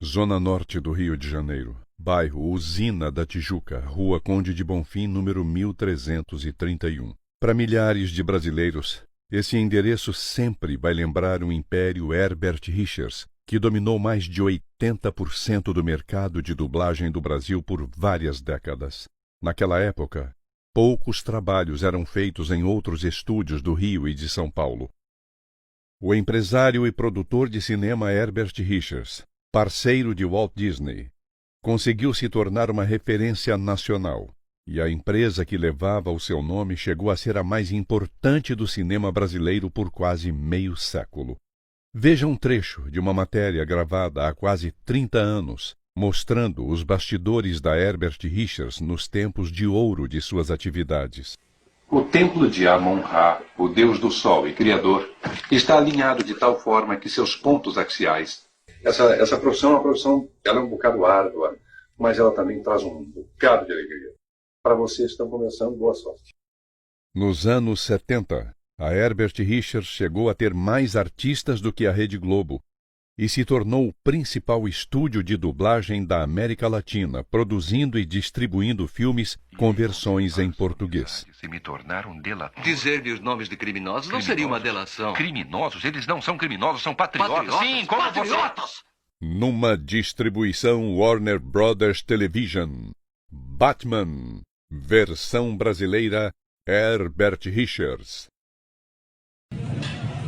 Zona Norte do Rio de Janeiro. Bairro Usina da Tijuca, Rua Conde de Bonfim, número 1331. Para milhares de brasileiros, esse endereço sempre vai lembrar o império Herbert Richards, que dominou mais de 80% do mercado de dublagem do Brasil por várias décadas. Naquela época, poucos trabalhos eram feitos em outros estúdios do Rio e de São Paulo. O empresário e produtor de cinema Herbert Richards, parceiro de Walt Disney, conseguiu se tornar uma referência nacional, e a empresa que levava o seu nome chegou a ser a mais importante do cinema brasileiro por quase meio século. Veja um trecho de uma matéria gravada há quase 30 anos, mostrando os bastidores da Herbert Richards nos tempos de ouro de suas atividades. O templo de Amon-Ra, o deus do sol e criador, está alinhado de tal forma que seus pontos axiais... Essa profissão é uma profissão, ela é um bocado árdua, mas ela também traz um bocado de alegria. Para vocês que estão começando, boa sorte. Nos anos 70, a Herbert Richards chegou a ter mais artistas do que a Rede Globo e se tornou o principal estúdio de dublagem da América Latina, produzindo e distribuindo filmes com versões em português. Se me tornar um delator. Dizer-lhe os nomes de criminosos não seria uma delação. Criminosos? Eles não são criminosos, são patriotas. Sim, como patriotas! você. Numa distribuição Warner Brothers Television, Batman, versão brasileira, Herbert Richards.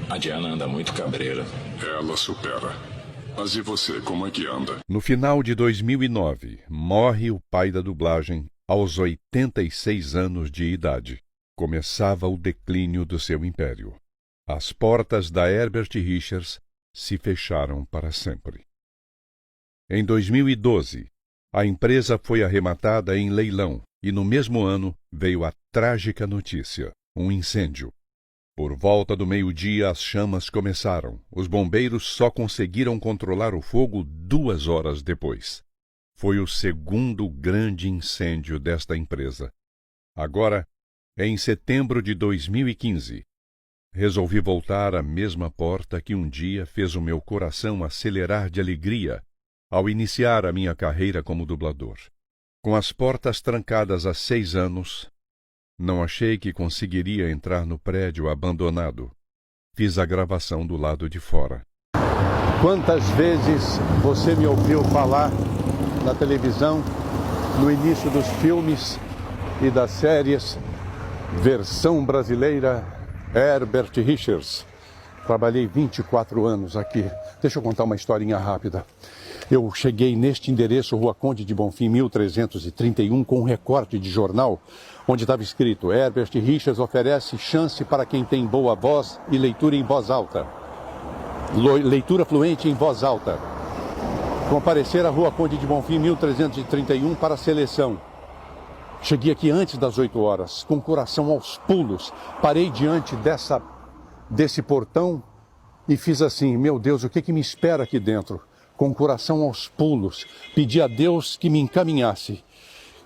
A Diana anda muito cabreira. Ela supera. Mas e você, como é que anda? No final de 2009, morre o pai da dublagem aos 86 anos de idade. Começava o declínio do seu império. As portas da Herbert Richards se fecharam para sempre. Em 2012, a empresa foi arrematada em leilão e no mesmo ano veio a trágica notícia, um incêndio. Por volta do meio-dia, as chamas começaram. Os bombeiros só conseguiram controlar o fogo 2 horas depois. Foi o segundo grande incêndio desta empresa. Agora, em setembro de 2015, resolvi voltar à mesma porta que um dia fez o meu coração acelerar de alegria ao iniciar a minha carreira como dublador. Com as portas trancadas há 6 anos, não achei que conseguiria entrar no prédio abandonado. Fiz a gravação do lado de fora. Quantas vezes você me ouviu falar na televisão, no início dos filmes e das séries, versão brasileira, Herbert Richards. Trabalhei 24 anos aqui. Deixa eu contar uma historinha rápida. Eu cheguei neste endereço, Rua Conde de Bonfim, 1331, com um recorte de jornal, onde estava escrito: Herbert Richards oferece chance para quem tem boa voz e leitura em voz alta. Leitura fluente em voz alta. Comparecer à Rua Conde de Bonfim, 1331, para a seleção. Cheguei aqui antes das 8 horas, com o coração aos pulos. Parei diante desse portão e fiz assim: meu Deus, o que me espera aqui dentro? Com o coração aos pulos, pedi a Deus que me encaminhasse,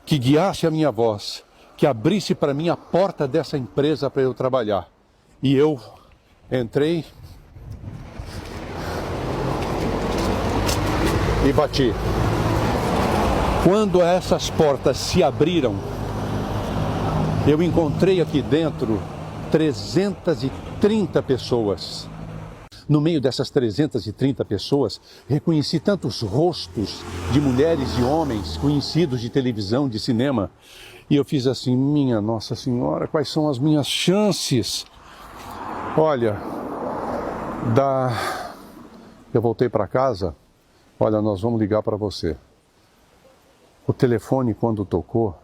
que guiasse a minha voz, que abrisse para mim a porta dessa empresa para eu trabalhar. E eu entrei e bati. Quando essas portas se abriram, eu encontrei aqui dentro 330 pessoas. No meio dessas 330 pessoas, reconheci tantos rostos de mulheres e homens conhecidos de televisão, de cinema. E eu fiz assim: minha Nossa Senhora, quais são as minhas chances? Olha, eu voltei para casa. Olha, nós vamos ligar para você. O telefone, quando tocou,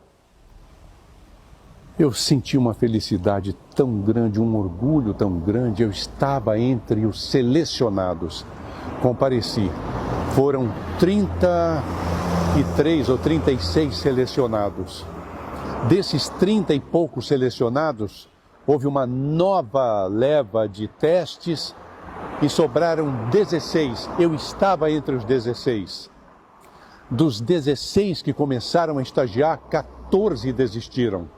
eu senti uma felicidade tão grande, um orgulho tão grande. Eu estava entre os selecionados. Compareci. Foram 33 ou 36 selecionados. Desses 30 e poucos selecionados, houve uma nova leva de testes e sobraram 16. Eu estava entre os 16. Dos 16 que começaram a estagiar, 14 desistiram.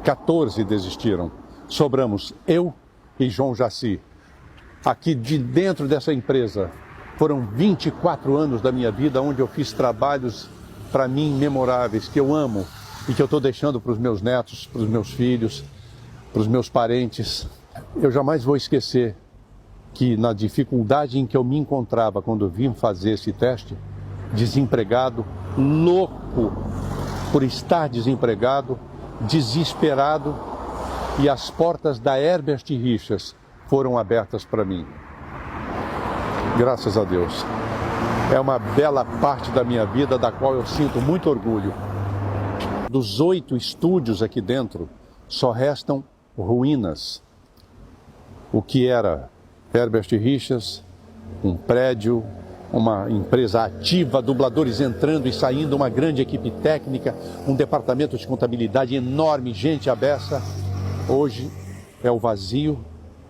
14 desistiram. Sobramos eu e João Jaci. Aqui de dentro dessa empresa, Foram 24 anos da minha vida onde eu fiz trabalhos, para mim, memoráveis, que eu amo e que eu estou deixando para os meus netos, para os meus filhos, para os meus parentes. Eu jamais vou esquecer que na dificuldade em que eu me encontrava quando eu vim fazer esse teste, desempregado, louco por estar desempregado, desesperado, e as portas da Herbert Richards foram abertas para mim. Graças a Deus. É uma bela parte da minha vida da qual eu sinto muito orgulho. Dos 8 estúdios aqui dentro, só restam ruínas. O que era Herbert Richards, um prédio, uma empresa ativa, dubladores entrando e saindo, uma grande equipe técnica, um departamento de contabilidade enorme, gente à beça. Hoje é o vazio,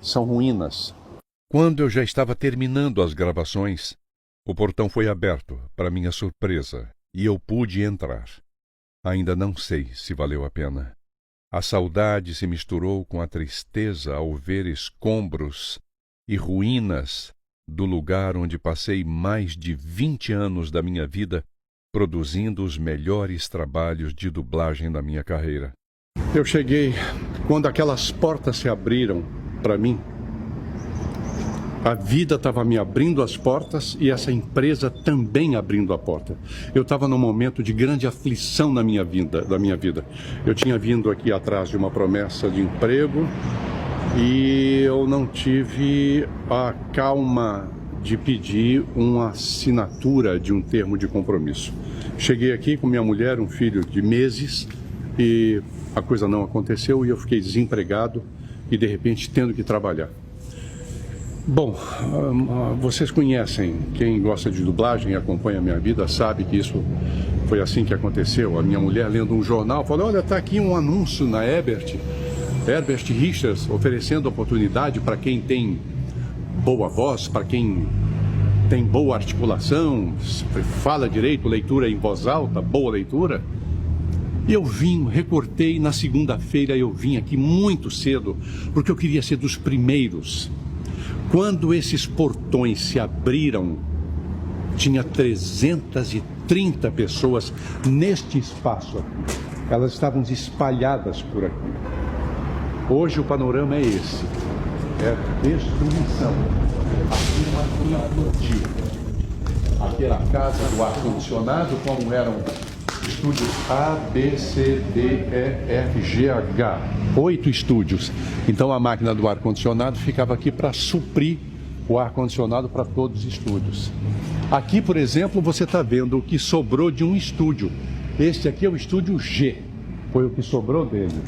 são ruínas. Quando eu já estava terminando as gravações, o portão foi aberto, para minha surpresa, e eu pude entrar. Ainda não sei se valeu a pena. A saudade se misturou com a tristeza ao ver escombros e ruínas do lugar onde passei mais de 20 anos da minha vida produzindo os melhores trabalhos de dublagem da minha carreira. Eu cheguei quando aquelas portas se abriram para mim. A vida estava me abrindo as portas e essa empresa também abrindo a porta. Eu estava num momento de grande aflição da minha vida. Eu tinha vindo aqui atrás de uma promessa de emprego e eu não tive a calma de pedir uma assinatura de um termo de compromisso. Cheguei aqui com minha mulher, um filho de meses, e a coisa não aconteceu e eu fiquei desempregado e de repente tendo que trabalhar. Bom, vocês conhecem, quem gosta de dublagem e acompanha a minha vida sabe que isso foi assim que aconteceu. A minha mulher lendo um jornal falou, olha, está aqui um anúncio na Herbert Richards, oferecendo oportunidade para quem tem boa voz, para quem tem boa articulação, fala direito, leitura em voz alta, boa leitura. E eu recortei, na segunda-feira eu vim aqui muito cedo, porque eu queria ser dos primeiros. Quando esses portões se abriram, tinha 330 pessoas neste espaço aqui. Elas estavam espalhadas por aqui. Hoje o panorama é esse. É destruição. Aqui uma implodir. Aqui era a casa do ar-condicionado, como eram estúdios A, B, C, D, E, F, G, H. 8 estúdios. Então a máquina do ar-condicionado ficava aqui para suprir o ar-condicionado para todos os estúdios. Aqui, por exemplo, você está vendo o que sobrou de um estúdio. Este aqui é o estúdio G. Foi o que sobrou dele.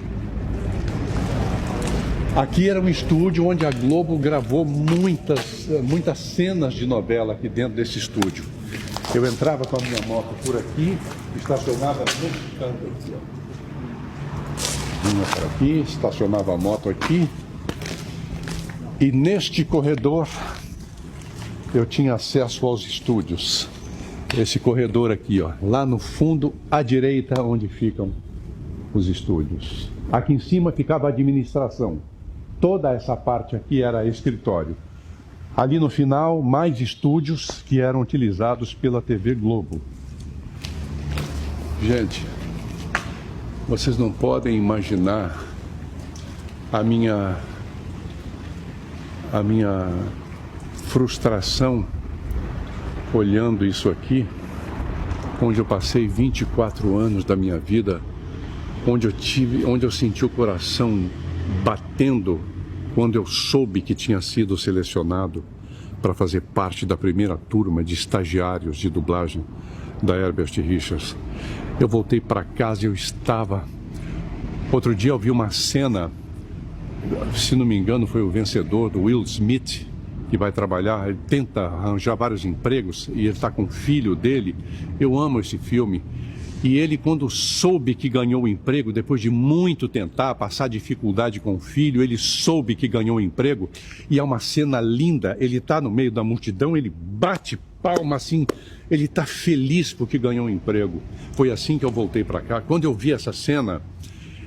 Aqui era um estúdio onde a Globo gravou muitas cenas de novela aqui dentro desse estúdio. Eu entrava com a minha moto por aqui, estacionava nesse canto aqui, ó. Vinha para aqui, estacionava a moto aqui. E neste corredor eu tinha acesso aos estúdios. Esse corredor aqui, ó, lá no fundo à direita, onde ficam os estúdios. Aqui em cima ficava a administração. Toda essa parte aqui era escritório. Ali no final, mais estúdios que eram utilizados pela TV Globo. Gente, vocês não podem imaginar a minha frustração olhando isso aqui, onde eu passei 24 anos da minha vida, onde eu senti o coração batendo quando eu soube que tinha sido selecionado para fazer parte da primeira turma de estagiários de dublagem da Herbert Richards. Eu voltei para casa e eu estava... Outro dia eu vi uma cena, se não me engano foi o vencedor do Will Smith, que vai trabalhar, ele tenta arranjar vários empregos e ele está com o filho dele. Eu amo esse filme. E ele, quando soube que ganhou o emprego, depois de muito tentar, passar dificuldade com o filho, ele soube que ganhou o emprego. E é uma cena linda, ele está no meio da multidão, ele bate palma assim, ele está feliz porque ganhou o emprego. Foi assim que eu voltei para cá. Quando eu vi essa cena,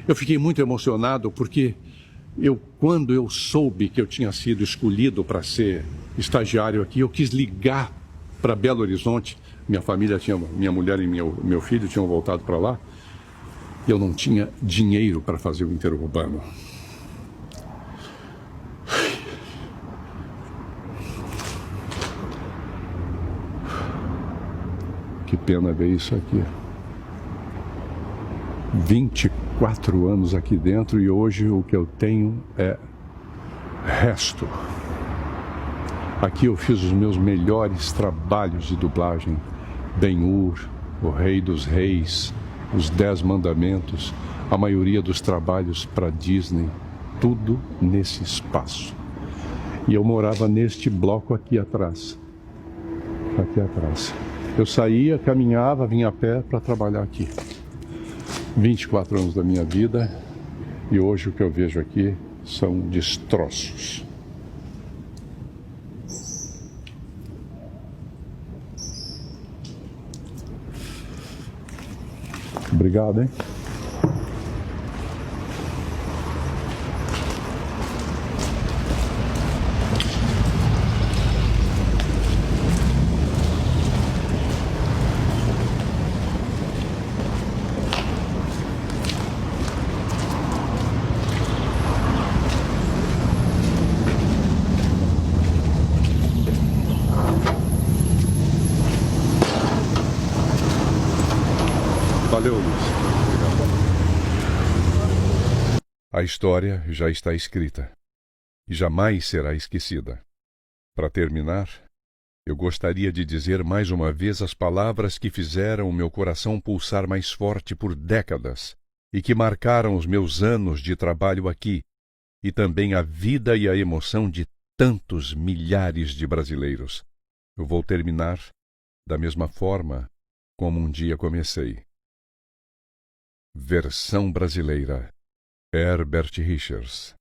eu fiquei muito emocionado porque Quando eu soube que eu tinha sido escolhido para ser estagiário aqui, eu quis ligar para Belo Horizonte. Minha mulher e meu filho tinham voltado para lá. E eu não tinha dinheiro para fazer o interurbano. Que pena ver isso aqui. 24 anos aqui dentro e hoje o que eu tenho é resto. Aqui eu fiz os meus melhores trabalhos de dublagem. Ben-Hur, O Rei dos Reis, Os 10 Mandamentos, a maioria dos trabalhos para Disney, tudo nesse espaço. E eu morava neste bloco aqui atrás. Aqui atrás. Eu saía, caminhava, vinha a pé para trabalhar aqui. 24 anos da minha vida e hoje o que eu vejo aqui são destroços. Obrigado, hein? Valeu, Luiz. A história já está escrita e jamais será esquecida. Para terminar, eu gostaria de dizer mais uma vez as palavras que fizeram o meu coração pulsar mais forte por décadas e que marcaram os meus anos de trabalho aqui e também a vida e a emoção de tantos milhares de brasileiros. Eu vou terminar da mesma forma como um dia comecei. Versão brasileira, Herbert Richards.